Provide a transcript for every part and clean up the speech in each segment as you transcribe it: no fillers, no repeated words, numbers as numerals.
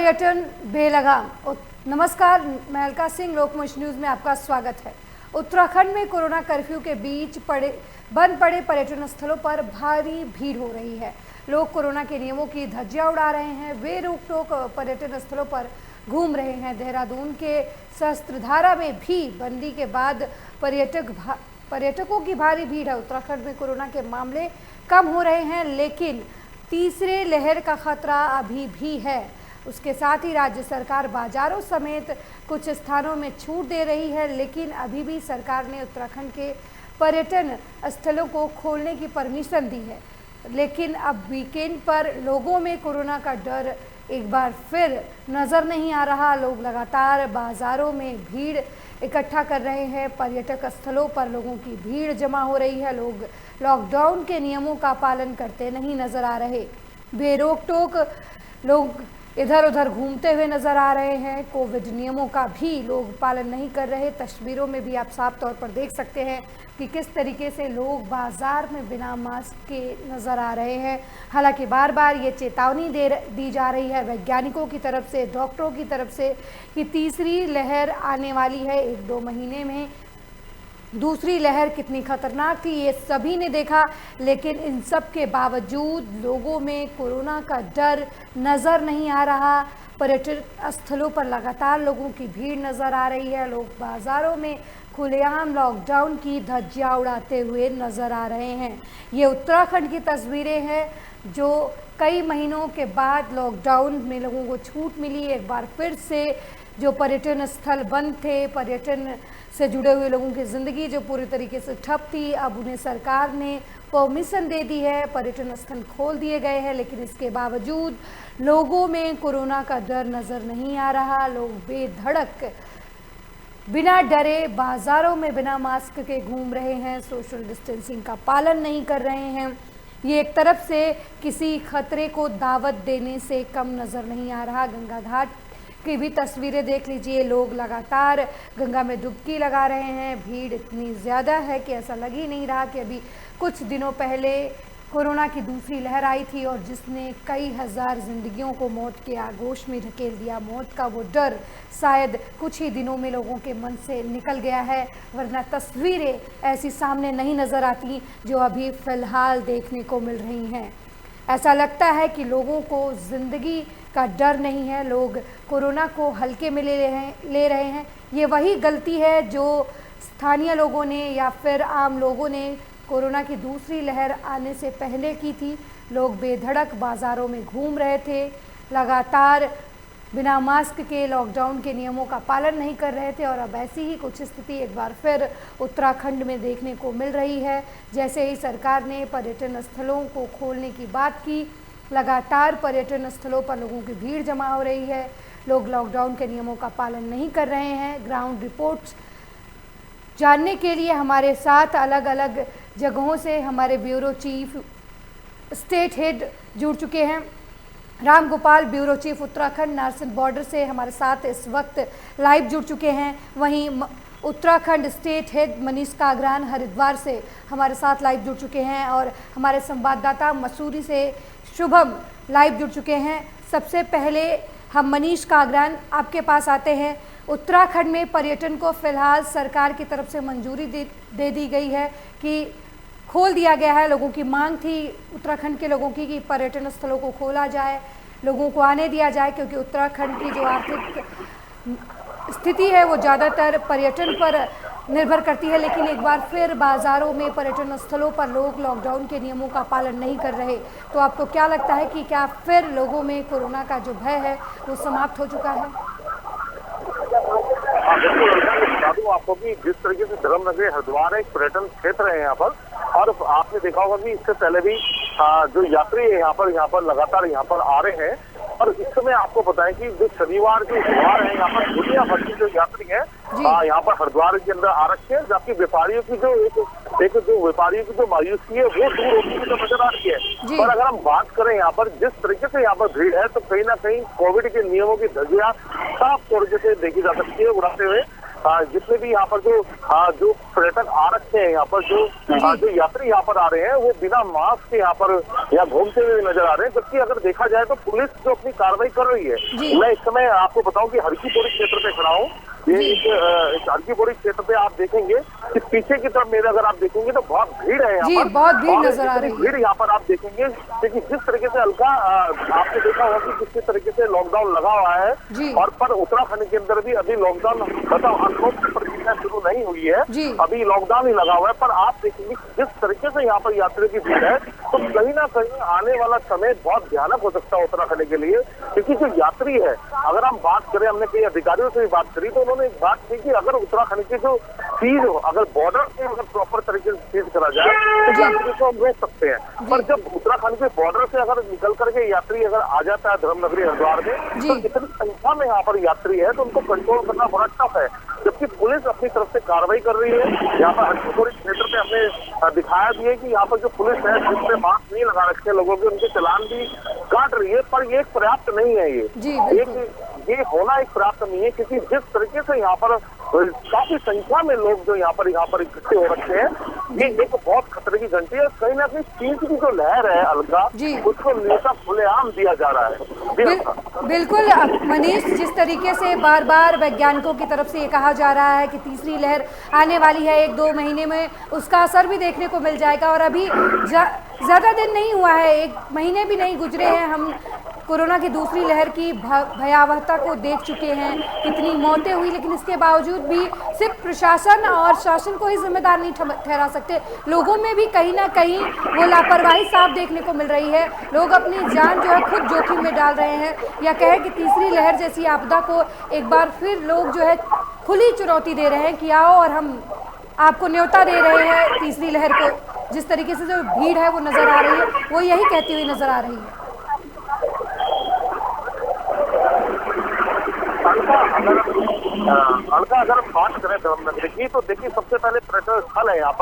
पर्यटन बेलगाम। नमस्कार, मैं अलका सिंह, लोकमंच न्यूज़ में आपका स्वागत है। उत्तराखंड में कोरोना कर्फ्यू के बीच बंद पड़े पर्यटन स्थलों पर भारी भीड़ हो रही है। लोग कोरोना के नियमों की धज्जियां उड़ा रहे हैं। वे रोक टोक पर्यटन स्थलों पर घूम रहे हैं। देहरादून के सहस्त्रधारा में भी बंदी के बाद पर्यटकों की भारी भीड़ है। उत्तराखंड में कोरोना के मामले कम हो रहे हैं, लेकिन तीसरे लहर का खतरा अभी भी है। उसके साथ ही राज्य सरकार बाजारों समेत कुछ स्थानों में छूट दे रही है, लेकिन अभी भी सरकार ने उत्तराखंड के पर्यटन स्थलों को खोलने की परमिशन दी है। लेकिन अब वीकेंड पर लोगों में कोरोना का डर एक बार फिर नज़र नहीं आ रहा। लोग लगातार बाजारों में भीड़ इकट्ठा कर रहे हैं। पर्यटक स्थलों पर लोगों की भीड़ जमा हो रही है। लोग लॉकडाउन के नियमों का पालन करते नहीं नज़र आ रहे। बेरोक टोक लोग इधर उधर घूमते हुए नज़र आ रहे हैं। कोविड नियमों का भी लोग पालन नहीं कर रहे। तस्वीरों में भी आप साफ तौर पर देख सकते हैं कि किस तरीके से लोग बाजार में बिना मास्क के नज़र आ रहे हैं। हालांकि बार बार ये चेतावनी दी जा रही है वैज्ञानिकों की तरफ से, डॉक्टरों की तरफ से, कि तीसरी लहर आने वाली है 1-2 महीने में। दूसरी लहर कितनी खतरनाक थी ये सभी ने देखा, लेकिन इन सब के बावजूद लोगों में कोरोना का डर नज़र नहीं आ रहा। पर्यटन स्थलों पर लगातार लोगों की भीड़ नज़र आ रही है। लोग बाज़ारों में खुलेआम लॉकडाउन की धज्जियां उड़ाते हुए नज़र आ रहे हैं। ये उत्तराखंड की तस्वीरें हैं, जो कई महीनों के बाद लॉकडाउन में लोगों को छूट मिली। एक बार फिर से जो पर्यटन स्थल बंद थे, पर्यटन से जुड़े हुए लोगों की ज़िंदगी जो पूरी तरीके से ठप थी, अब उन्हें सरकार ने परमिशन दे दी है, पर्यटन स्थल खोल दिए गए हैं। लेकिन इसके बावजूद लोगों में कोरोना का डर नज़र नहीं आ रहा। लोग बेधड़क बिना डरे बाज़ारों में बिना मास्क के घूम रहे हैं। सोशल डिस्टेंसिंग का पालन नहीं कर रहे हैं। ये एक तरफ से किसी खतरे को दावत देने से कम नज़र नहीं आ रहा। गंगा घाट की भी तस्वीरें देख लीजिए। लोग लगातार गंगा में डुबकी लगा रहे हैं। भीड़ इतनी ज़्यादा है कि ऐसा लग ही नहीं रहा कि अभी कुछ दिनों पहले कोरोना की दूसरी लहर आई थी और जिसने कई हज़ार जिंदगियों को मौत के आगोश में धकेल दिया। मौत का वो डर शायद कुछ ही दिनों में लोगों के मन से निकल गया है, वरना तस्वीरें ऐसी सामने नहीं नज़र आती जो अभी फ़िलहाल देखने को मिल रही हैं। ऐसा लगता है कि लोगों को ज़िंदगी का डर नहीं है। लोग कोरोना को हल्के में ले रहे हैं। ये वही गलती है जो स्थानीय लोगों ने या फिर आम लोगों ने कोरोना की दूसरी लहर आने से पहले की थी। लोग बेधड़क बाज़ारों में घूम रहे थे, लगातार बिना मास्क के लॉकडाउन के नियमों का पालन नहीं कर रहे थे। और अब ऐसी ही कुछ स्थिति एक बार फिर उत्तराखंड में देखने को मिल रही है। जैसे ही सरकार ने पर्यटन स्थलों को खोलने की बात की, लगातार पर्यटन स्थलों पर लोगों की भीड़ जमा हो रही है। लोग लॉकडाउन के नियमों का पालन नहीं कर रहे हैं। ग्राउंड रिपोर्ट्स जानने के लिए हमारे साथ अलग अलग जगहों से हमारे ब्यूरो चीफ, स्टेट हेड जुड़ चुके हैं। Ram Gopal, bureau chief Uttarakhand Narsan border से हमारे साथ इस वक्त लाइव जुड़ चुके हैं। वहीं उत्तराखंड स्टेट हेड मनीष कागरान हरिद्वार से हमारे साथ लाइव जुड़ चुके हैं और हमारे संवाददाता मसूरी से शुभम लाइव जुड़ चुके हैं। सबसे पहले हम मनीष कागरान आपके पास आते हैं। उत्तराखंड में पर्यटन को फिलहाल सरकार की तरफ से मंजूरी दे दी गई है कि खोल दिया गया है। लोगों की मांग थी उत्तराखंड के लोगों की कि पर्यटन स्थलों को खोला जाए, लोगों को आने दिया जाए, क्योंकि उत्तराखंड की जो आर्थिक स्थिति है वो ज़्यादातर पर्यटन पर निर्भर करती है। लेकिन एक बार फिर बाज़ारों में, पर्यटन स्थलों पर लोग लॉकडाउन के नियमों का पालन नहीं कर रहे। तो आपको क्या लगता है कि क्या फिर लोगों में कोरोना का जो भय है वो समाप्त हो चुका है? बता दूं आपको कि जिस तरीके से धर्म नगरी हरिद्वार एक पर्यटन क्षेत्र है यहाँ पर, और आपने देखा होगा कि इससे पहले भी जो यात्री है यहाँ पर लगातार यहाँ पर आ रहे हैं। और इस समय आपको बताएं कि जो शनिवार जो हरिद्वार है, यहाँ पर दुनिया भर की जो यात्री है यहाँ पर हरिद्वार के अंदर आ रखे हैं, जबकि व्यापारियों की जो व्यापारियों की जो मायूसी है वो दूर होती हुई तो नजर आ रही है। और अगर हम बात करें यहाँ पर जिस तरीके से यहाँ पर भीड़ है, तो कहीं ना कहीं कोविड के नियमों की धज्जियां साफ तरीके से देखी जा सकती है उड़ाते हुए जितने भी यहाँ पर जो पर्यटक आ रखे हैं यहाँ पर जो यात्री यहाँ पर आ रहे हैं वो बिना मास्क के यहाँ पर यहाँ घूमते हुए नजर आ रहे हैं। जबकि अगर देखा जाए तो पुलिस जो अपनी कार्रवाई कर रही है, मैं इस समय आपको बताऊं कि हरकीपौड़ी क्षेत्र पे खड़ा हूँ। ये इस हरकीपौड़ी क्षेत्र पे आप देखेंगे कि पीछे की तरफ मेरे अगर आप देखेंगे तो बहुत भीड़ है यहाँ पर, बहुत भीड़ नजर आ रही है। भीड़ यहाँ पर आप देखेंगे क्योंकि जिस तरीके से अलका आपने देखा होगा कि किस तरीके से लॉकडाउन लगा हुआ है और पर उत्तराखंड के अंदर भी अभी लॉकडाउन मतलब अनलॉक की प्रक्रिया शुरू नहीं हुई है, अभी लॉकडाउन ही लगा हुआ है। पर आप देखेंगे जिस तरीके से यहाँ पर यात्रियों की भीड़ है तो कहीं ना कहीं आने वाला समय बहुत भयानक हो सकता है उत्तराखंड के लिए। क्योंकि जो यात्री है, अगर हम बात करें, हमने कई अधिकारियों से भी बात करी तो उन्होंने एक बात की कि अगर उत्तराखंड की जो चीज हो, अगर बॉर्डर से अगर प्रॉपर तरीके से चीज करा जाए तो यात्री को हम रोक सकते हैं। पर जब उत्तराखंड के बॉर्डर से अगर निकल करके यात्री अगर आ जाता है धर्मनगरी हरिद्वार में तो इतनी संख्या में यहाँ पर यात्री है तो उनको कंट्रोल करना बड़ा टफ है। जबकि पुलिस अपनी तरफ से कार्रवाई कर रही है। यहाँ पर हरकीपौड़ी क्षेत्र पे हमने दिखाया भी है कि यहाँ पर जो पुलिस है जिसने मास्क नहीं लगा रखे लोगों के, उनके चालान भी काट रही है। पर ये पर्याप्त नहीं है। ये होना एक पर्याप्त नहीं है क्योंकि जिस तरीके से यहाँ पर काफी संख्या में लोग जो यहाँ पर इकट्ठे हो रखे हैं, ये एक बहुत खतरे की घंटी है। कहीं ना कहीं चीन की जो लहर है अलका, उसको नेता खुलेआम दिया जा रहा है। बिल्कुल मनीष, जिस तरीके से बार बार वैज्ञानिकों की तरफ से ये कहा जा रहा है कि तीसरी लहर आने वाली है, 1-2 महीने में उसका असर भी देखने को मिल जाएगा। और अभी ज़्यादा दिन नहीं हुआ है, 1 महीने भी नहीं गुजरे हैं, हम कोरोना की दूसरी लहर की भयावहता को देख चुके हैं, कितनी मौतें हुई। लेकिन इसके बावजूद भी सिर्फ प्रशासन और शासन को ही जिम्मेदार नहीं ठहरा सकते, लोगों में भी कहीं ना कहीं वो लापरवाही साफ देखने को मिल रही है। लोग अपनी जान जो है खुद जोखिम में डाल रहे हैं, या कहें कि तीसरी लहर जैसी आपदा को एक बार फिर लोग जो है खुली चुनौती दे रहे हैं कि आओ और हम आपको न्योता दे रहे हैं तीसरी लहर को। जिस तरीके से जो भीड़ है वो नजर आ रही है, वो यही कहती हुई नजर आ रही है। अलका अगर हम बात करें धर्मनगरी की तो देखिए सबसे पहले पर्यटन स्थल है यहाँ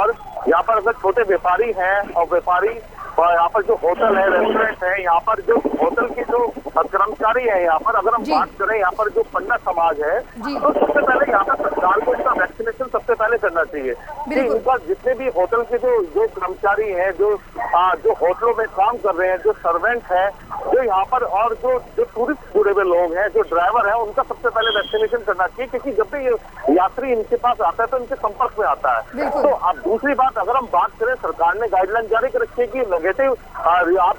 पर अगर छोटे व्यापारी हैं और व्यापारी यहाँ पर जो होटल है, रेस्टोरेंट है, यहाँ पर जो होटल के जो कर्मचारी है, यहाँ पर अगर हम बात करें यहाँ पर जो पंडित समाज है तो सबसे पहले यहाँ पर सरकार को इसका वैक्सीनेशन सबसे पहले करना चाहिए कि इनका जितने भी होटल के जो कर्मचारी हैं, जो होटलों में काम कर रहे हैं, जो सर्वेंट है, जो यहाँ पर और जो टूरिस्ट जुड़े हुए लोग हैं, जो ड्राइवर है, उनका सबसे पहले वैक्सीनेशन करना चाहिए। क्योंकि जब भी ये यात्री इनके पास आता है तो इनके संपर्क में आता है। तो अब दूसरी बात अगर हम बात करें, सरकार ने गाइडलाइन जारी कर रखी है कि नेगेटिव आप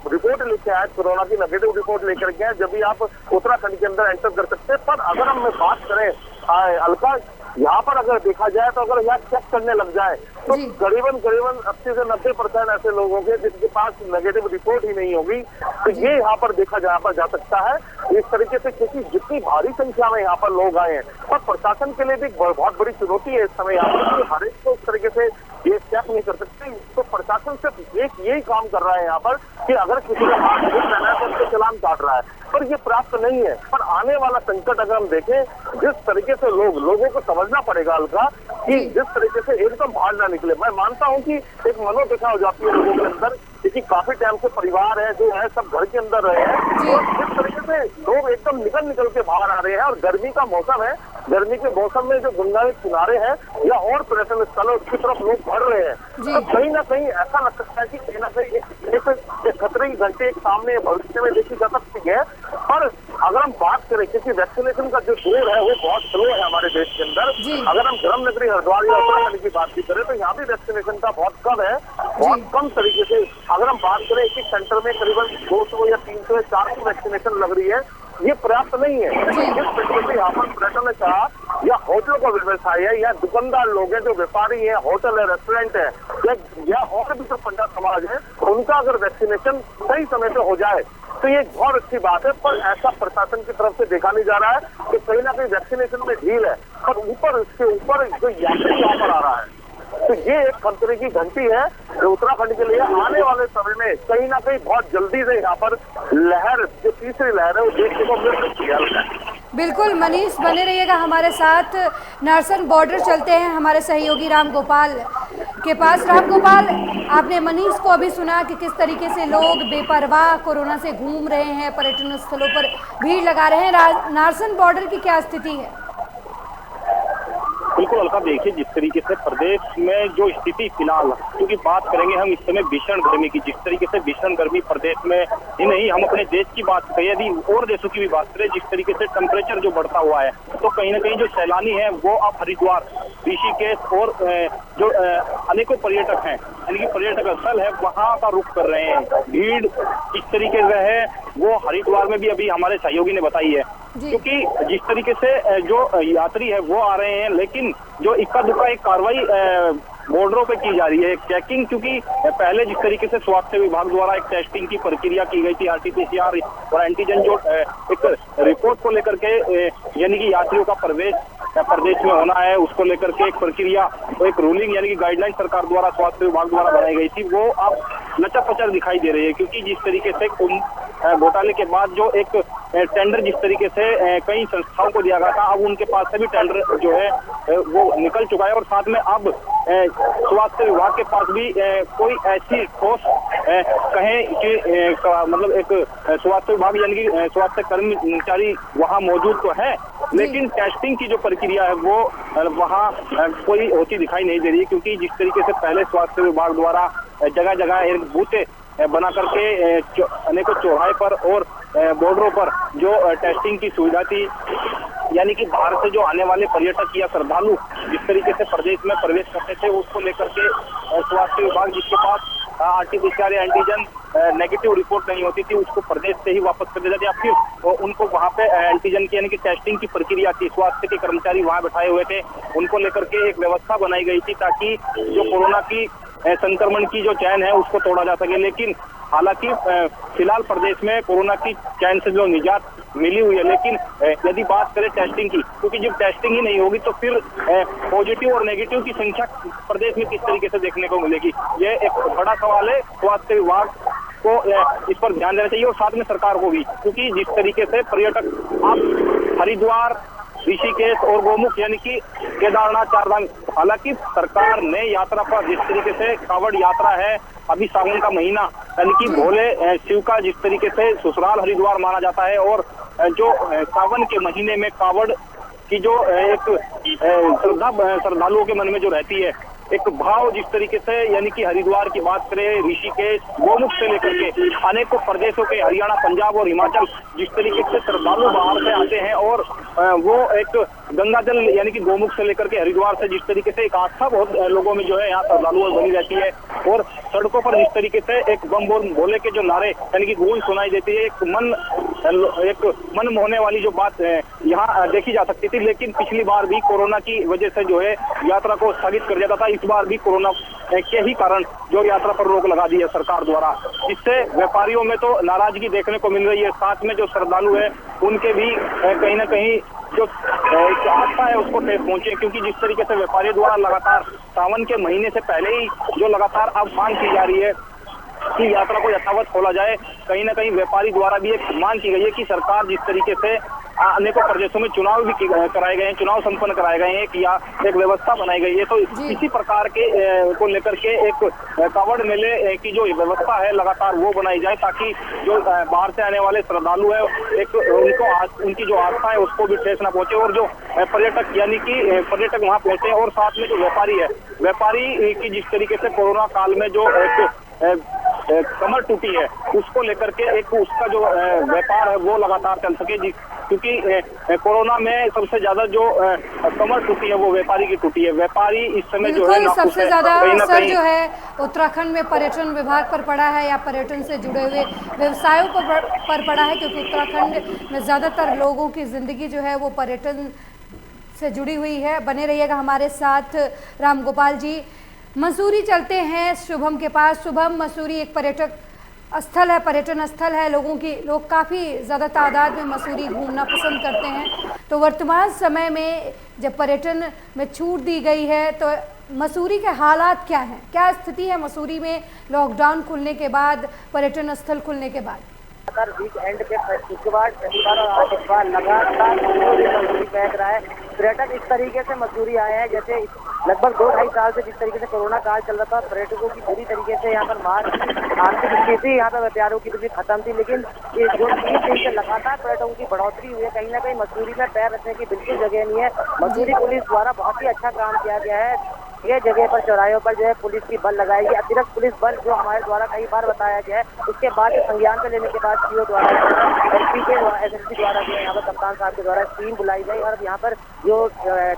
रिपोर्ट लेके आए, कोरोना की नेगेटिव रिपोर्ट लेकर के आए जब भी आप उत्तराखंड के अंदर एंटर कर सकते हैं। पर अगर हम बात करें अलका, यहाँ पर अगर देखा जाए तो अगर यहाँ चेक करने लग जाए तो करीबन 80 से 90% ऐसे लोग होंगे जिनके पास नेगेटिव रिपोर्ट ही नहीं होगी। तो ये यहाँ पर देखा जा सकता है इस तरीके से, क्योंकि जितनी भारी संख्या में यहाँ पर लोग आए हैं और प्रशासन के लिए भी बहुत बड़ी चुनौती है इस समय यहाँ पर। हर एक को इस तरीके से ये चेक नहीं कर सकते, तो प्रशासन सिर्फ यही काम कर रहा है यहाँ पर कि अगर किसी का मास्क नहीं पहना है तो उसको चालान काट रहा है। पर ये प्राप्त नहीं है। पर आने वाला संकट अगर हम देखें, जिस तरीके से लोगों को समझना पड़ेगा अलका कि जिस तरीके से एकदम बाहर ना निकले। मैं मानता हूँ कि एक मनोदशा हो जाती है लोगों के अंदर, क्योंकि काफी टाइम से परिवार है जो है सब घर के अंदर रहे हैं, और जिस तरीके से लोग एकदम निकल के बाहर आ रहे हैं। और गर्मी का मौसम है, गर्मी के मौसम में जो गंगा के किनारे हैं या और पर्यटन स्थल है उसकी तरफ लोग बढ़ रहे हैं। तो कहीं ना कहीं ऐसा लग सकता है कि कहीं ना कहीं एक खतरे की घंटे एक सामने भविष्य में देखी जा सकती है। पर अगर हम बात करें, क्योंकि वैक्सीनेशन का जो दौर है वो बहुत स्लो है हमारे देश के अंदर। अगर हम धर्मनगरी हरिद्वार या उत्तराखंड की बात भी करें तो यहाँ भी वैक्सीनेशन का बहुत कम है, बहुत कम तरीके से। अगर हम बात करें एक सेंटर में करीबन 200 या 300 या 400 वैक्सीनेशन लग रही है, ये पर्याप्त नहीं है। जिस तरीके से यहाँ पर पर्यटन का या होटलों का व्यवसाय है या दुकानदार लोग हैं, जो व्यापारी है, होटल है, रेस्टोरेंट है, या और भी जो पंडित समाज है, उनका अगर वैक्सीनेशन सही समय पे हो जाए तो ये बहुत अच्छी बात है। पर ऐसा प्रशासन की तरफ से देखा नहीं जा रहा है कि कहीं ना कहीं वैक्सीनेशन में ढील है। पर इसके ऊपर जो यात्री यहाँ पर आ रहा है, तो ये एक खतरे की घंटी है जो उत्तराखंड के लिए आने वाले समय में कहीं ना कहीं बहुत जल्दी से यहाँ पर लहर, जो तीसरी लहर है, वो देखने को मिल सकती है। बिल्कुल मनीष, बने रहिएगा हमारे साथ। नारसन बॉर्डर चलते हैं हमारे सहयोगी राम गोपाल के पास। राम गोपाल, आपने मनीष को अभी सुना कि किस तरीके से लोग बेपरवाह कोरोना से घूम रहे हैं, पर्यटन स्थलों पर भीड़ लगा रहे हैं। नारसन बॉर्डर की क्या स्थिति है? बिल्कुल अलका, देखिए जिस तरीके से प्रदेश में जो स्थिति फिलहाल, क्योंकि बात करेंगे हम इस समय भीषण गर्मी की, जिस तरीके से भीषण गर्मी प्रदेश में ही नहीं, हम अपने देश की बात करें, यदि और देशों की भी बात करें, जिस तरीके से टेम्परेचर जो बढ़ता हुआ है, तो कहीं ना कहीं जो सैलानी है वो अब हरिद्वार, ऋषिकेश और जो अनेकों पर्यटक हैं, यानी कि पर्यटक स्थल है, वहां का रुख कर रहे हैं। भीड़ किस तरीके से है वो हरिद्वार में भी अभी हमारे सहयोगी ने बताई है, क्योंकि जिस तरीके से जो यात्री है वो आ रहे हैं, लेकिन जो इक्का दुक्का एक कार्रवाई बॉर्डरों पे की जा रही है, चेकिंग, क्योंकि पहले जिस तरीके से स्वास्थ्य विभाग द्वारा एक टेस्टिंग की प्रक्रिया की गई थी, आरटीपीसीआर और एंटीजन, जो एक रिपोर्ट को लेकर के यानी कि यात्रियों का प्रवेश प्रदेश में होना है, उसको लेकर के एक प्रक्रिया, एक रूलिंग यानी कि गाइडलाइन सरकार द्वारा, स्वास्थ्य विभाग द्वारा बनाई गई थी, वो अब लचर-पचर दिखाई दे रही है। क्योंकि जिस तरीके से कुंभ घोटाले के बाद जो एक टेंडर जिस तरीके से कई संस्थाओं को दिया गया था, अब उनके पास से भी टेंडर जो है वो निकल चुका है, और साथ में अब स्वास्थ्य विभाग के पास भी कोई ऐसी ठोस कहें कि मतलब एक स्वास्थ्य विभाग यानी कि स्वास्थ्य कर्मचारी वहां मौजूद तो है, लेकिन टेस्टिंग की जो प्रक्रिया है वो वहां कोई होती दिखाई नहीं दे रही है। क्योंकि जिस तरीके से पहले स्वास्थ्य विभाग द्वारा जगह जगह एक बूथे बना करके अनेकों चौराहे पर और बॉर्डरों पर जो टेस्टिंग की सुविधा थी, यानी कि बाहर से जो आने वाले पर्यटक या श्रद्धालु जिस तरीके से प्रदेश में प्रवेश करते थे, उसको लेकर के स्वास्थ्य विभाग जिसके पास आरटीपीसीआर या एंटीजन नेगेटिव रिपोर्ट नहीं होती थी, उसको प्रदेश से ही वापस कर देते थे, या फिर उनको वहां पे एंटीजन की यानी कि टेस्टिंग की प्रक्रिया थी, स्वास्थ्य के कर्मचारी वहां बैठाए हुए थे, उनको लेकर के एक व्यवस्था बनाई गई थी ताकि जो कोरोना की संक्रमण की जो चैन है उसको तोड़ा जा सके। लेकिन हालांकि फिलहाल प्रदेश में कोरोना की चैन से जो निजात मिली हुई है, लेकिन यदि बात करें टेस्टिंग की, क्योंकि जब टेस्टिंग ही नहीं होगी तो फिर पॉजिटिव और नेगेटिव की संख्या प्रदेश में किस तरीके से देखने को मिलेगी, ये एक बड़ा सवाल है। स्वास्थ्य विभाग को इस पर ध्यान देना चाहिए और साथ में सरकार को भी, क्योंकि जिस तरीके से पर्यटक अब हरिद्वार, ऋषिकेश और गोमुख यानी कि केदारनाथ, चारधाम, हालांकि सरकार ने यात्रा पर जिस तरीके से कावड़ यात्रा है, अभी सावन का महीना यानी कि भोले शिव का जिस तरीके से ससुराल हरिद्वार माना जाता है, और जो सावन के महीने में कावड़ की जो एक श्रद्धालुओं के मन में जो रहती है, एक भाव जिस तरीके से, यानी कि हरिद्वार की बात करें, ऋषिकेश, गोमुख से लेकर के अनेकों प्रदेशों के हरियाणा, पंजाब और हिमाचल जिस तरीके से श्रद्धालु बाहर से आते हैं, और वो एक गंगा जल यानी कि गोमुख से लेकर के हरिद्वार से जिस तरीके से एक आस्था बहुत लोगों में जो है यहाँ श्रद्धालुओं बनी रहती है, और सड़कों पर जिस तरीके से एक बम बोल भोले के जो नारे यानी कि गूंज सुनाई देती है, एक मन मोहने वाली जो बात यहाँ देखी जा सकती थी। लेकिन पिछली बार भी कोरोना की वजह से जो है यात्रा को स्थगित कर दिया था, इस बार भी कोरोना के ही कारण जो यात्रा पर रोक लगा दी है सरकार द्वारा, जिससे व्यापारियों में तो नाराजगी देखने को मिल रही है, साथ में जो श्रद्धालु है उनके भी कहीं ना कहीं जो आस्था है उसको ठेस पहुंचे। क्योंकि जिस तरीके से व्यापारियों द्वारा लगातार सावन के महीने से पहले ही जो लगातार अब मांग की जा रही है कि यात्रा को यथावत खोला जाए, कहीं ना कहीं व्यापारी द्वारा भी एक मांग की गई है कि सरकार जिस तरीके से अनेकों प्रदेशों में चुनाव भी कराए गए हैं, चुनाव संपन्न कराए गए हैं, कि एक व्यवस्था बनाई गई है, तो इसी प्रकार के को लेकर के एक कावड़ मेले की जो व्यवस्था है लगातार वो बनाई जाए, ताकि जो बाहर से आने वाले श्रद्धालु है एक उनकी जो आस्था है उसको भी ठेस ना पहुंचे, और जो पर्यटक यानी कि पर्यटक वहां पहुंचे, और साथ में जो व्यापारी है, व्यापारी की जिस तरीके से कोरोना काल में जो एक कमर टूटी है उसको लेकर के एक उसका जो व्यापार है वो लगातार चल सके, क्योंकि कोरोना में सबसे ज्यादा जो कमर टूटी है वो व्यापारी की टूटी है। व्यापारी इस समय जो है सबसे ज्यादा असर जो है उत्तराखंड में पर्यटन विभाग पर पड़ा है या पर्यटन से जुड़े हुए व्यवसायों पर पड़ा है, क्योंकि उत्तराखंड में ज्यादातर लोगों की जिंदगी जो है वो पर्यटन से जुड़ी हुई है। बने रहिएगा हमारे साथ राम गोपाल जी। मसूरी चलते हैं शुभम के पास। शुभम, मसूरी एक पर्यटक स्थल है, पर्यटन स्थल है, लोग काफ़ी ज़्यादा तादाद में मसूरी घूमना पसंद करते हैं। तो वर्तमान समय में जब पर्यटन में छूट दी गई है तो मसूरी के हालात क्या हैं, क्या स्थिति है मसूरी में लॉकडाउन खुलने के बाद, पर्यटन स्थल खुलने के बाद? वीक एंड पे शुक्रवार, शनिवार और आदिवार लगातार मसूरी बह रहा है। है। पर्यटक इस तरीके से मसूरी आए हैं जैसे लगभग 2-2.5 साल से जिस तरीके से कोरोना काल चल रहा था, पर्यटकों की बुरी तरीके से यहाँ पर मार आर्थिक स्थिति यहाँ पर व्यापारियों की भी खत्म थी, लेकिन ये जो 3 दिन से लगातार पर्यटकों की बढ़ोतरी हुई है, कहीं ना कहीं मसूरी में पैर रखने की बिल्कुल जगह नहीं है। मसूरी पुलिस द्वारा बहुत ही अच्छा काम किया गया है। ये जगह पर चौराहों पर जो है पुलिस की बल लगाई गई, अतिरिक्त पुलिस बल जो हमारे द्वारा कई बार बताया गया है। उसके बाद संज्ञान पे लेने के बाद सीओ द्वारा एसपी के एसएसपी द्वारा जो है यहाँ पर कप्तान साहब के द्वारा टीम बुलाई गई और यहाँ पर जो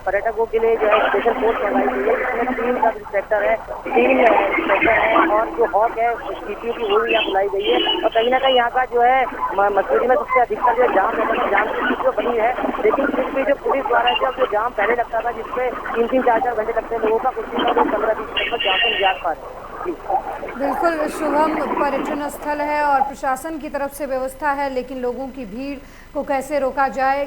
पर्यटकों के लिए जो है स्पेशल फोर्स लगाई गई है, जिसमें 3 सब इंस्पेक्टर है, 3 इंस्पेक्टर है और जो हॉक है सीपीओ की वो भी यहाँ बुलाई गई है। और कहीं ना कहीं यहाँ का जो है मसूरी में सबसे अधिकतर जो जाम रहता है, जाम की स्थिति तो बनी है, लेकिन फिर भी जो पुलिस द्वारा जो जाम पहले लगता था जिसपे 3-3, 4-4 घंटे लगते हैं लोगों का, कुछ भी 15-20 मिनट में जाम से निजात पा रहे हैं। बिल्कुल शुभम, पर्यटन स्थल है और प्रशासन की तरफ से व्यवस्था है, लेकिन लोगों की भीड़ को कैसे रोका जाए,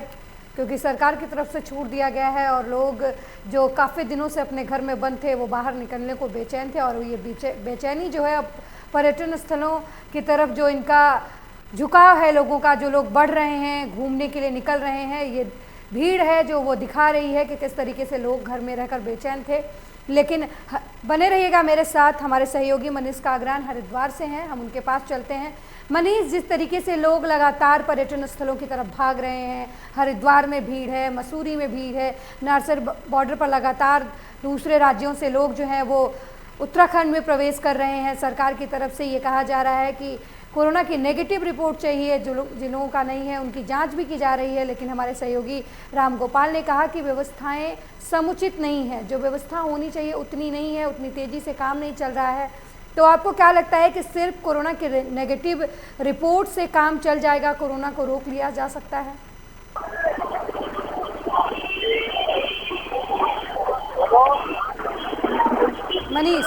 क्योंकि सरकार की तरफ से छूट दिया गया है और लोग जो काफ़ी दिनों से अपने घर में बंद थे वो बाहर निकलने को बेचैन थे और ये बेचैनी जो है अब पर्यटन स्थलों की तरफ जो इनका झुकाव है लोगों का, जो लोग बढ़ रहे हैं, घूमने के लिए निकल रहे हैं, ये भीड़ है जो वो दिखा रही है कि किस तरीके से लोग घर में रहकर बेचैन थे। लेकिन बने रहिएगा मेरे साथ, हमारे सहयोगी मनीष कागरान हरिद्वार से हैं, हम उनके पास चलते हैं। मनीष, जिस तरीके से लोग लगातार पर्यटन स्थलों की तरफ भाग रहे हैं, हरिद्वार में भीड़ है, मसूरी में भीड़ है, नारसर बॉर्डर पर लगातार दूसरे राज्यों से लोग जो हैं वो उत्तराखंड में प्रवेश कर रहे हैं, सरकार की तरफ से ये कहा जा रहा है कि कोरोना की नेगेटिव रिपोर्ट चाहिए, जिन लोगों का नहीं है उनकी जांच भी की जा रही है, लेकिन हमारे सहयोगी राम गोपाल ने कहा कि व्यवस्थाएं समुचित नहीं है, जो व्यवस्था होनी चाहिए उतनी नहीं है, उतनी तेज़ी से काम नहीं चल रहा है। तो आपको क्या लगता है कि सिर्फ कोरोना की नेगेटिव रिपोर्ट से काम चल जाएगा, कोरोना को रोक लिया जा सकता है? मनीष।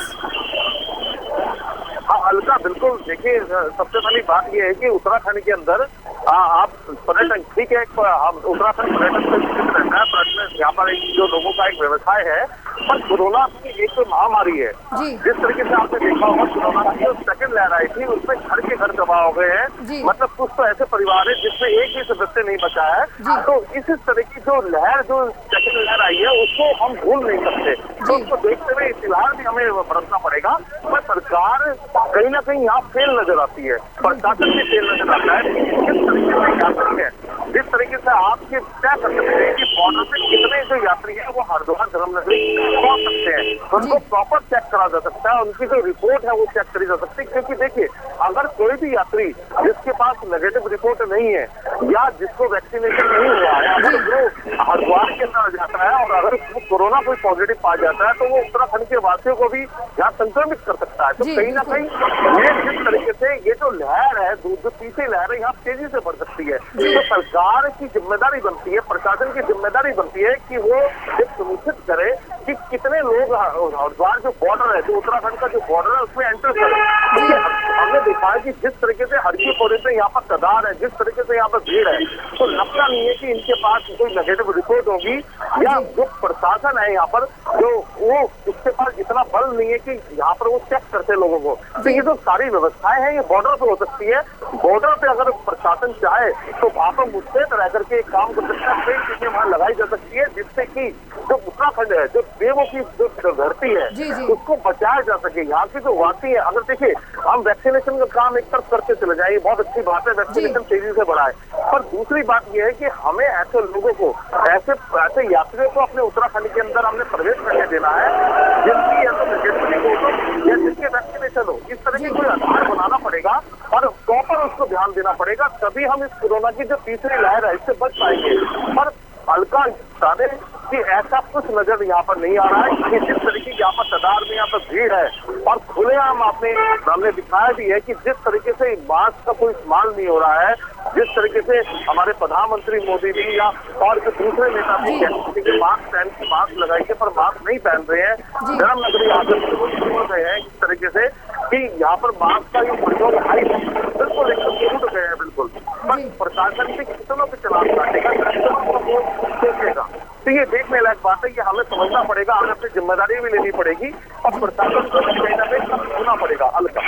हाँ अलका, बिल्कुल। देखिए, सबसे पहली बात यह है कि उत्तराखंड के अंदर आप पर्यटन, ठीक है, उत्तराखंड पर्यटन से विकसित रहता है, पर्यटन यहाँ पर जो लोगों का एक व्यवसाय है, पर कोरोना की एक तो महामारी है। जिस तरीके से आपने देखा होगा कोरोना की जो सेकंड लहर आई थी उसमें घर के घर तबाह हो गए हैं, मतलब कुछ तो ऐसे परिवार है जिसमें एक भी सदस्य नहीं बचा है। तो इस तरह की जो लहर, जो सेकंड लहर आई है, उसको हम भूल नहीं सकते, तो उसको देखते हुए इतिहास भी हमें बरतना पड़ेगा। पर सरकार कहीं ना कहीं यहाँ फेल नजर आती है, प्रशासन भी फेल नजर आता है। किस तरीके से यात्री है, जिस तरीके से आपके तय कर सकते हैं कि बॉर्डर से कितने जो यात्री है वो हरिद्वार धर्मनगरी पहुंच सकते हैं, उनको प्रॉपर चेक करा जा सकता है, उनकी जो रिपोर्ट है वो चेक करी जा सकती है। क्योंकि देखिए, अगर कोई भी यात्री जिसके पास नेगेटिव रिपोर्ट नहीं है या जिसको वैक्सीनेशन नहीं हुआ है, अगर वो हरिद्वार के अंदर जाता है और अगर वो कोरोना कोई पॉजिटिव पा जाता है तो वो उत्तराखंड के वासियों को भी यहाँ संक्रमित कर सकता है। तो कहीं ना कहीं ये जिस तरीके से ये जो लहर है, जो तीसरी लहर है, यहाँ तेजी से बढ़ सकती है। तो सरकार की जिम्मेदारी बनती है, प्रशासन की जिम्मेदारी बनती है कि वो ये सुनिश्चित करे कि कितने लोग हरिद्वार जो बॉर्डर है, जो उत्तराखंड का जो बॉर्डर है, उसमें एंटर करें। हमने देखा है कि जिस तरीके से हर की पौधे से यहाँ पर कदार है, जिस तरीके से यहाँ पर भीड़ है, तो लगता नहीं है कि इनके पास कोई नेगेटिव रिपोर्ट होगी, या जो प्रशासन है यहाँ पर जो वो उसके पास इतना बल नहीं है कि यहाँ पर वो चेक करते लोगों को। तो ये जो सारी व्यवस्थाएं हैं ये बॉर्डर पे हो सकती है। बॉर्डर पे अगर प्रशासन चाहे तो वहाँ पर मुस्तैद रह करके एक काम कर सकता है, कई चीजें वहाँ लगाई जा सकती है जिससे कि जो उत्तराखंड है, जो देवों की जो धरती है, उसको बचाया जा सके। यहाँ की जो वासी है, अगर देखिए हम वैक्सीनेशन का काम एक तरफ करते चले जाए, बहुत अच्छी बात है, वैक्सीनेशन तेजी से बढ़ाए, पर दूसरी बात यह है कि हमें ऐसे लोगों को, ऐसे यात्रियों को अपने उत्तराखंड के अंदर हमने प्रवेश करने देना है जिनकी या तो नेगेटिव हो या जिनके वैक्सीनेशन हो। इस तरह की कोई आधार बनाना पड़ेगा और प्रॉपर उसको ध्यान देना पड़ेगा, तभी हम इस कोरोना की जो तीसरी लहर है इससे बच पाएंगे। पर हल्का सारे कि ऐसा कुछ नजर यहाँ पर नहीं आ रहा है कि जिस तरीके की यहाँ पर तादाद में यहाँ पर भीड़ है और खुलेआम हमने दिखाया भी है कि जिस तरीके से मास्क का कोई इस्तेमाल नहीं हो रहा है, जिस तरीके से हमारे प्रधानमंत्री मोदी भी या और जो दूसरे नेता भी कहते हैं कि मास्क लगाइए, पर मास्क नहीं पहन रहे हैं। धर्मनगरी आदमी बोल रहे हैं इस तरीके से कि यहाँ पर मास्क का ये प्रयोग बिल्कुल एकदम छूट गए हैं, बिल्कुल। पर प्रशासन भी कितनों पे चलान काटेगा, सोचेगा, तो ये देखने लायक बात है। ये हमें समझना पड़ेगा, हमें अपनी जिम्मेदारी भी लेनी पड़ेगी और प्रशासन को कहीं ना कहीं सुनना पड़ेगा। अलका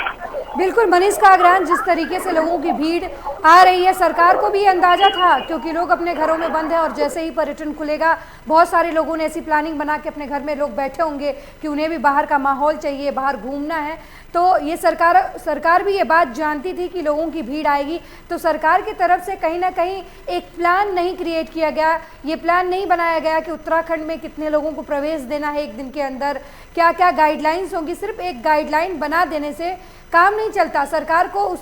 बिल्कुल मनीष कागरान, जिस तरीके से लोगों की भीड़ आ रही है, सरकार को भी ये अंदाजा था क्योंकि लोग अपने घरों में बंद हैं और जैसे ही पर्यटन खुलेगा बहुत सारे लोगों ने ऐसी प्लानिंग बना के अपने घर में लोग बैठे होंगे कि उन्हें भी बाहर का माहौल चाहिए, बाहर घूमना है। तो ये सरकार भी ये बात जानती थी कि लोगों की भीड़ आएगी, तो सरकार की तरफ से कहीं ना कहीं एक प्लान नहीं क्रिएट किया गया, ये प्लान नहीं बनाया गया कि उत्तराखंड में कितने लोगों को प्रवेश देना है एक दिन के अंदर, क्या क्या गाइडलाइंस होंगी। सिर्फ एक गाइडलाइन बना देने से काम नहीं चलता, सरकार को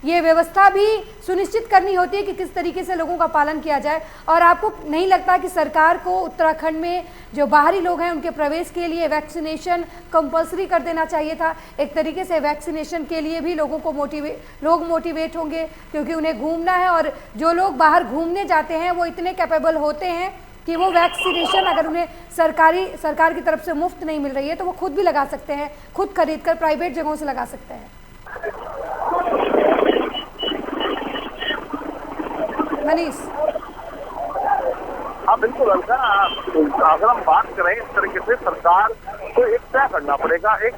ये व्यवस्था भी सुनिश्चित करनी होती है कि किस तरीके से लोगों का पालन किया जाए। और आपको नहीं लगता कि सरकार को उत्तराखंड में जो बाहरी लोग हैं उनके प्रवेश के लिए वैक्सीनेशन कंपलसरी कर देना चाहिए था? एक तरीके से वैक्सीनेशन के लिए भी लोगों को मोटिवेट होंगे क्योंकि उन्हें घूमना है, और जो लोग बाहर घूमने जाते हैं वो इतने कैपेबल होते हैं कि वो वैक्सीनेशन अगर उन्हें सरकार की तरफ से मुफ्त नहीं मिल रही है तो वो खुद भी लगा सकते हैं, खुद खरीद कर प्राइवेट जगहों से लगा सकते हैं। मनीष। हाँ बिल्कुल अलका, अगर हम बात करें इस तरीके से सरकार को एक तय करना पड़ेगा, एक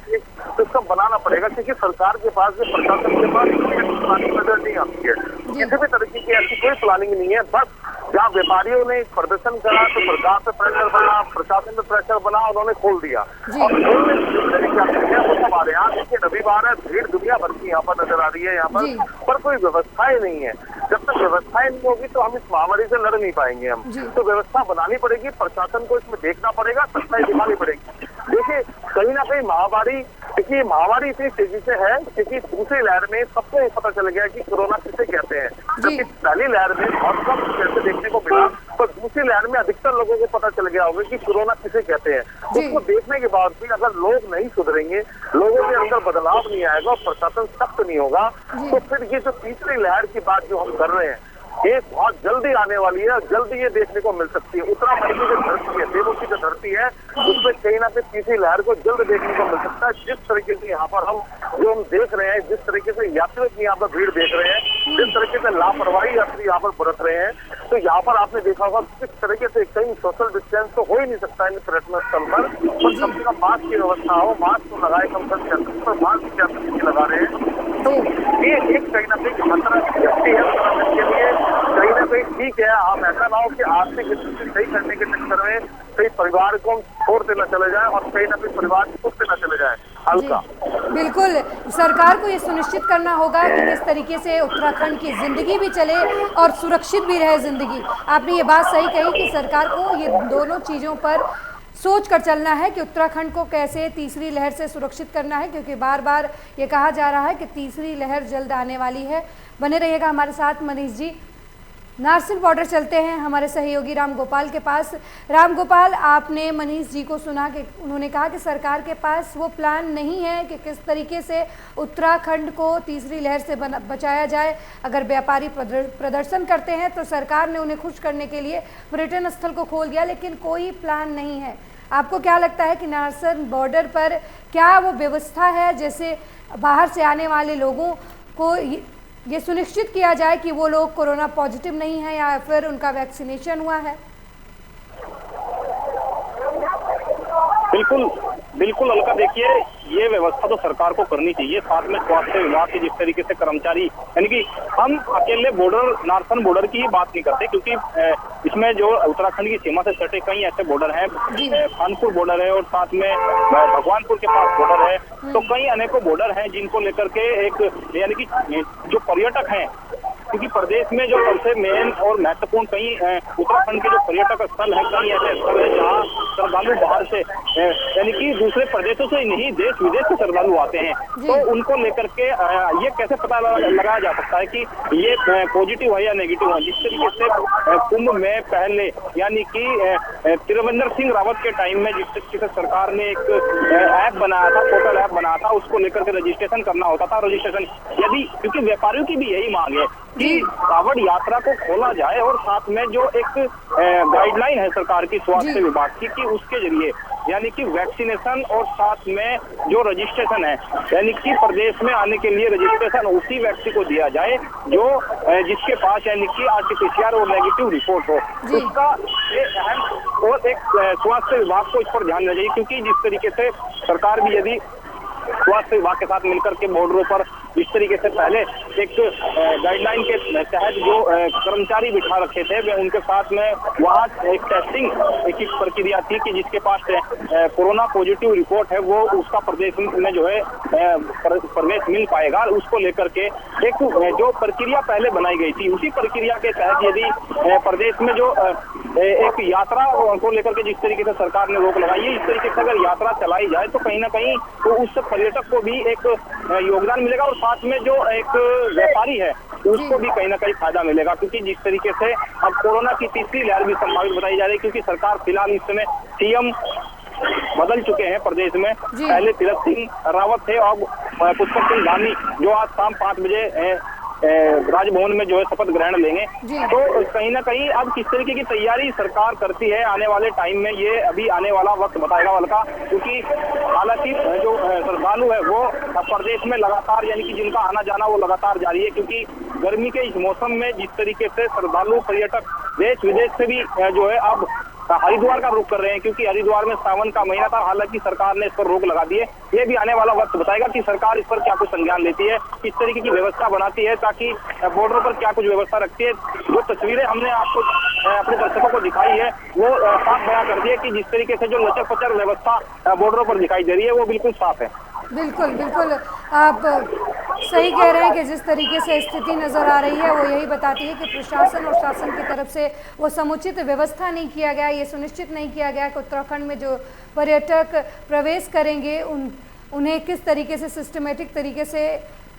सिस्टम बनाना पड़ेगा, क्योंकि सरकार के पास जो प्रशासन के पास प्लानिंग नजर नहीं आती है, किसी भी तरीके की ऐसी कोई प्लानिंग नहीं है। बस जहाँ व्यापारियों ने प्रदर्शन करा तो सरकार पे प्रेशर बना, प्रशासन पे प्रेशर बना, उन्होंने खोल दिया। और वो हमारे यहाँ देखिए रविवार है, भीड़ दुनिया भर की यहाँ पर नजर आ रही है यहाँ पर कोई व्यवस्थाएं नहीं है। जब तक व्यवस्थाएं नहीं होगी तो हम इस महामारी से लड़ नहीं पाएंगे। हम तो व्यवस्था बनानी पड़ेगी, प्रशासन को इसमें देखना पड़ेगा, सच्चाई दिखानी पड़ेगी। देखिए कहीं ना कहीं महामारी इतनी तेजी से है क्योंकि दूसरी लहर में सबको पता चल गया कि कोरोना किसे कहते हैं। क्योंकि पहली लहर में बहुत कम कैसे देखने को मिला, पर दूसरी लहर में अधिकतर लोगों को पता चल गया होगा कि कोरोना किसे कहते हैं। उसको देखने के बाद भी अगर लोग नहीं सुधरेंगे, लोगों के अंदर बदलाव नहीं आएगा और प्रशासन सख्त नहीं होगा, तो फिर ये जो तीसरी लहर की बात जो हम कर रहे हैं ये बहुत जल्दी आने वाली है, जल्दी ये देखने को मिल सकती है। उत्तराखंड की जो धरती है, देवों की जो धरती है, उसमें कहीं ना कहीं तीसरी लहर को जल्द देखने को मिल सकता है। जिस तरीके से यहाँ पर हम देख रहे हैं, जिस तरीके से यात्री की यहाँ पर भीड़ देख रहे हैं, जिस तरीके से लापरवाही यात्री यहाँ पर बरत रहे हैं, तो यहाँ पर आपने देखा होगा किस तरीके से कहीं सोशल डिस्टेंस तो हो ही नहीं सकता इन पर्यटन स्थल पर, कम से कम मास्क की व्यवस्था हो, मास्क तो लगाए कम से कम, पर मास्क क्या लगा रहे हैं। तो ये एक कहीं ना कहीं खतरा है उत्तराखंड के लिए। कहीं ना कहीं ठीक है, आप ऐसा ना हो कि आर्थिक स्थिति सही करने के चक्कर में कई परिवार को छोड़ देना चले जाए और कहीं ना कहीं परिवार को छोड़ देना चले जाए। हल्का बिल्कुल सरकार को ये सुनिश्चित करना होगा कि किस तरीके से उत्तराखंड की जिंदगी भी चले और सुरक्षित भी रहे जिंदगी। आपने ये बात सही कही कि सरकार को ये दोनों चीज़ों पर सोच कर चलना है कि उत्तराखंड को कैसे तीसरी लहर से सुरक्षित करना है, क्योंकि बार बार ये कहा जा रहा है कि तीसरी लहर जल्द आने वाली है। बने रहिएगा हमारे साथ मनीष जी। नारसिंह बॉर्डर चलते हैं हमारे सहयोगी रामगोपाल के पास। रामगोपाल, आपने मनीष जी को सुना कि उन्होंने कहा कि सरकार के पास वो प्लान नहीं है कि किस तरीके से उत्तराखंड को तीसरी लहर से बचाया जाए। अगर व्यापारी प्रदर्शन करते हैं तो सरकार ने उन्हें खुश करने के लिए पर्यटन स्थल को खोल दिया, लेकिन कोई प्लान नहीं है। आपको क्या लगता है कि नारसिंह बॉर्डर पर क्या वो व्यवस्था है जैसे बाहर से आने वाले लोगों को ये सुनिश्चित किया जाए कि वो लोग कोरोना पॉजिटिव नहीं है या फिर उनका वैक्सीनेशन हुआ है? बिल्कुल अलका, देखिए ये व्यवस्था तो सरकार को करनी चाहिए, साथ में स्वास्थ्य विभाग के जिस तरीके से कर्मचारी, यानी कि हम अकेले नारसन बॉर्डर की बात नहीं करते, क्योंकि इसमें जो उत्तराखंड की सीमा से सटे कई ऐसे बॉर्डर हैं, खानपुर बॉर्डर है और साथ में भगवानपुर के पास बॉर्डर है, तो कई अनेकों बॉर्डर हैं जिनको लेकर के एक यानी कि जो पर्यटक हैं, क्योंकि प्रदेश में जो सबसे मेन और महत्वपूर्ण कई उत्तराखंड के जो पर्यटक स्थल है, कई ऐसे स्थल है जहाँ श्रद्धालु बाहर से यानी कि दूसरे प्रदेशों से नहीं देश विदेश से श्रद्धालु आते हैं। तो उनको लेकर के ये कैसे पता लगाया जा सकता है कि ये पॉजिटिव है या नेगेटिव है? जिस तरीके से कुंभ में पहले यानी कि त्रिवेंद्र सिंह रावत के टाइम में जिस तरीके से सरकार ने एक ऐप बनाया था, पोर्टल ऐप बनाया था, उसको लेकर के रजिस्ट्रेशन करना होता था। रजिस्ट्रेशन यदि क्योंकि व्यापारियों की भी यही मांग है कि कांवड़ यात्रा को खोला जाए और साथ में जो एक गाइडलाइन है सरकार की स्वास्थ्य विभाग की कि उसके जरिए यानी कि वैक्सीनेशन और साथ में जो रजिस्ट्रेशन है यानी कि प्रदेश में आने के लिए रजिस्ट्रेशन उसी व्यक्ति को दिया जाए जो जिसके पास यानी कि आरटीपीसीआर और नेगेटिव रिपोर्ट हो। उसका ये अहम और एक स्वास्थ्य विभाग को इस पर ध्यान देना चाहिए, क्योंकि जिस तरीके से सरकार भी यदि स्वास्थ्य विभाग के साथ मिलकर के बॉर्डरों पर जिस तरीके से पहले एक गाइडलाइन के तहत जो कर्मचारी बिठा रखे थे वे उनके साथ में वहाँ एक टेस्टिंग की प्रक्रिया थी कि जिसके पास कोरोना पॉजिटिव रिपोर्ट है वो उसका प्रदेश में जो है प्रवेश मिल पाएगा। उसको लेकर के एक जो प्रक्रिया पहले बनाई गई थी उसी प्रक्रिया के तहत यदि प्रदेश में जो एक यात्रा को लेकर के जिस तरीके से सरकार ने रोक लगाई है, इस तरीके से अगर यात्रा चलाई जाए तो कहीं ना कहीं तो उस पर्यटक को भी एक योगदान मिलेगा और साथ में जो एक व्यापारी है उसको भी कहीं ना कहीं फायदा मिलेगा। क्योंकि जिस तरीके से अब कोरोना की तीसरी लहर भी संभावित बताई जा रही है, क्योंकि सरकार फिलहाल इस समय सीएम बदल चुके हैं प्रदेश में। पहले तीरथ सिंह रावत थे, अब पुष्कर सिंह धामी जो आज शाम 5 बजे राजभवन में जो है शपथ ग्रहण लेंगे। तो कहीं ना कहीं अब किस तरीके की तैयारी सरकार करती है आने वाले टाइम में, ये अभी आने वाला वक्त बताएगा वल्का। क्योंकि हालांकि जो श्रद्धालु है वो प्रदेश में लगातार यानी कि जिनका आना जाना वो लगातार जारी है, क्योंकि गर्मी के इस मौसम में जिस तरीके से श्रद्धालु पर्यटक देश विदेश से भी जो है अब हरिद्वार का रुख कर रहे हैं, क्योंकि हरिद्वार में सावन का महीना था। हालांकि सरकार ने इस पर रोक लगा दी है। ये भी आने वाला वक्त बताएगा कि सरकार इस पर क्या कुछ संज्ञान लेती है, किस तरीके की व्यवस्था बनाती है, ताकि बॉर्डर पर क्या कुछ व्यवस्था रखती है। जो तस्वीरें हमने आपको अपने दर्शकों को दिखाई है वो साफ बयां कर दी है कि जिस तरीके से जो लचर पचर व्यवस्था बॉर्डर पर दिखाई दे रही है वो बिल्कुल साफ है। बिल्कुल बिल्कुल आप सही कह रहे हैं कि जिस तरीके से स्थिति नज़र आ रही है वो यही बताती है कि प्रशासन और शासन की तरफ से वो समुचित व्यवस्था नहीं किया गया, ये सुनिश्चित नहीं किया गया कि उत्तराखंड में जो पर्यटक प्रवेश करेंगे उन्हें किस तरीके से सिस्टमेटिक तरीके से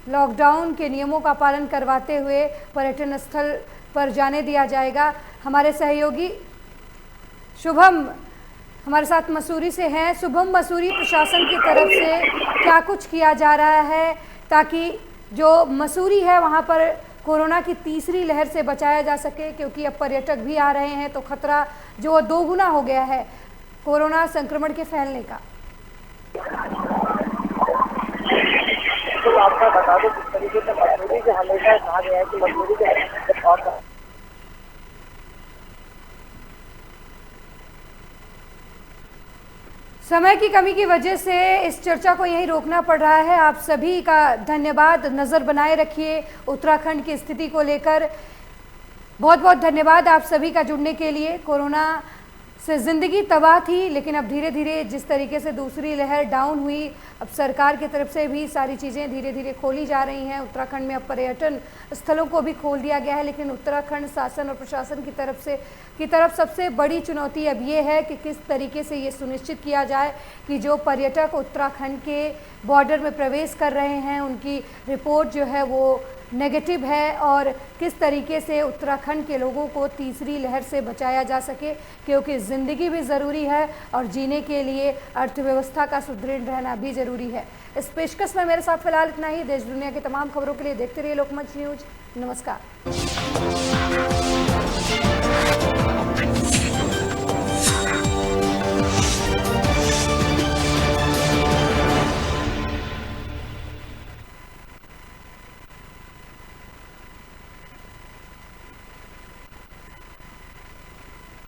लॉकडाउन के नियमों का पालन करवाते हुए पर्यटन स्थल पर जाने दिया जाएगा। हमारे सहयोगी शुभम हमारे साथ मसूरी से हैं। शुभम, मसूरी प्रशासन की तरफ से क्या कुछ किया जा रहा है ताकि जो मसूरी है वहाँ पर कोरोना की तीसरी लहर से बचाया जा सके, क्योंकि अब पर्यटक भी आ रहे हैं तो खतरा जो दोगुना हो गया है कोरोना संक्रमण के फैलने का। तो आपका बता दो किस तरीके से मसूरी से हमेशा कहा गया है कि मसूरी के और समय की कमी की वजह से इस चर्चा को यहीं रोकना पड़ रहा है। आप सभी का धन्यवाद, नज़र बनाए रखिए उत्तराखंड की स्थिति को लेकर। बहुत बहुत धन्यवाद आप सभी का जुड़ने के लिए। कोरोना से ज़िंदगी तबाह थी, लेकिन अब धीरे धीरे जिस तरीके से दूसरी लहर डाउन हुई, अब सरकार की तरफ से भी सारी चीज़ें धीरे धीरे खोली जा रही हैं। उत्तराखंड में अब पर्यटन स्थलों को भी खोल दिया गया है, लेकिन उत्तराखंड शासन और प्रशासन की तरफ सबसे बड़ी चुनौती अब ये है कि किस तरीके से ये सुनिश्चित किया जाए कि जो पर्यटक उत्तराखंड के बॉर्डर में प्रवेश कर रहे हैं उनकी रिपोर्ट जो है वो नेगेटिव है, और किस तरीके से उत्तराखंड के लोगों को तीसरी लहर से बचाया जा सके, क्योंकि ज़िंदगी भी ज़रूरी है और जीने के लिए अर्थव्यवस्था का सुदृढ़ रहना भी ज़रूरी है। इस पेशकश में मेरे साथ फिलहाल इतना ही। देश दुनिया की तमाम खबरों के लिए देखते रहिए लोकमंच न्यूज़। नमस्कार।